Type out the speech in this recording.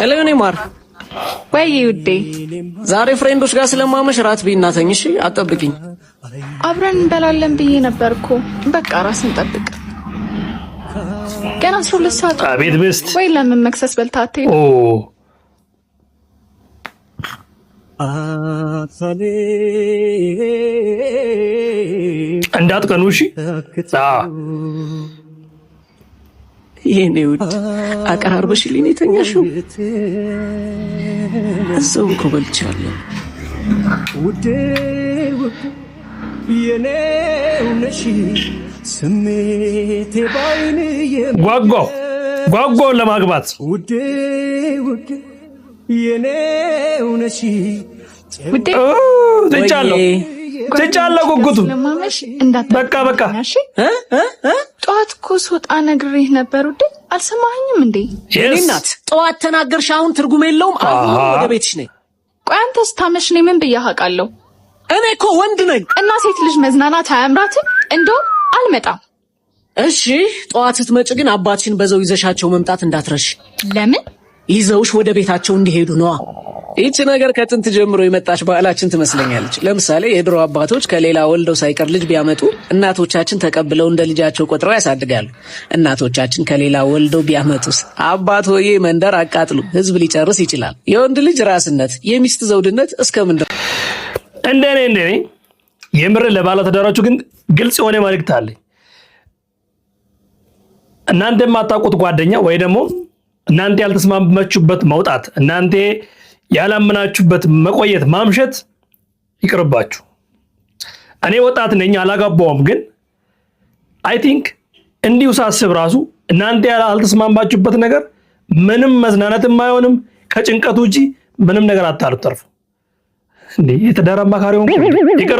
እለኔ ማር ወይ ውዴ ዛሬ ፍሬንዶች ጋር ስለማመሽ ራት ቢናተኝ እሺ አጠብቂኝ አብረን እንበላለን ብዬ ነበርኩ በቃ ራስን ጠብቅ ገና 12 ሰዓት አቤት በስት ወይ ለምን መክሰስ በልታቴ ኦ እንዳትቀኑ እሺ የኔ ውድ አቀራርበሽልኝ የተኛሽው እዛው እኮ በልቻለሁ ውዴ የኔው ነሽ ስሜቴ ባይን ጓጓው ለማግባት ውዴ የኔው ነሽ ውዴ ትጫለሁ ጉጉቱ በቃ ጠዋት እኮ ስወጣ ነግሬህ ነበር ውዴ አልሰማኸኝም እንዴ የኔ እናት ጠዋት ተናገርሽ አሁን ትርጉም የለውም አሁን ወደ ቤትሽ ነኝ ቆይ አንተ ስታመሽ እኔ ምን ብዬሽ አውቃለሁ እኔ እኮ ወንድ ነኝ እና ሴት ልጅ መዝናናት አያምራትም እንደውም አልመጣም እሺ ጠዋት ስትመጪ ግን አባትሽን በዘው ይዘሻቸው መምጣት እንዳትረሽ ለምን ይዘውሽ ወደ ቤታቸው እንዲሄዱ ነው ይህች ነገር ከጥንት ጀምሮ የመጣች ባህላችን ትመስለኛለች ለምሳሌ የድሮ አባቶች ከሌላ ወልደው ሳይቀር ልጅ ቢያመጡ እናቶቻችን ተቀብለው እንደ ልጃቸው ቆጥረው ያሳድጋሉ እናቶቻችን ከሌላ ወልደው ቢያመጡስ አባት ሆዬ መንደር አቃጥሉ ህዝብ ሊጨርስ ይችላል የወንድ ልጅ ራስነት የሚስት ዘውድነት እስከምን ድረስ እንደኔ የምር ለባለ ተዳራቹ ግን ግልጽ የሆነ መልእክት አለ እናንተ የማታውቁት ጓደኛ ወይ ደግሞ እናንተ ያልተስማማችሁበት መውጣት እናንተ ያላመናችሁበት መቆየት ማምሸት ይቅርባችሁ እኔ ወጣት ነኝ አላጋባውም ግን አይ ቲንክ እንዲሁ ሳስብ ራሱ እናንተ ያልተስማማችሁበት ነገር ምንም መዝናናትም አይሆንም ከጭንቀቱ እንጂ ምንም ነገር አታልተርፉ እንዴ የተዳራ ማካሪውን ይቅር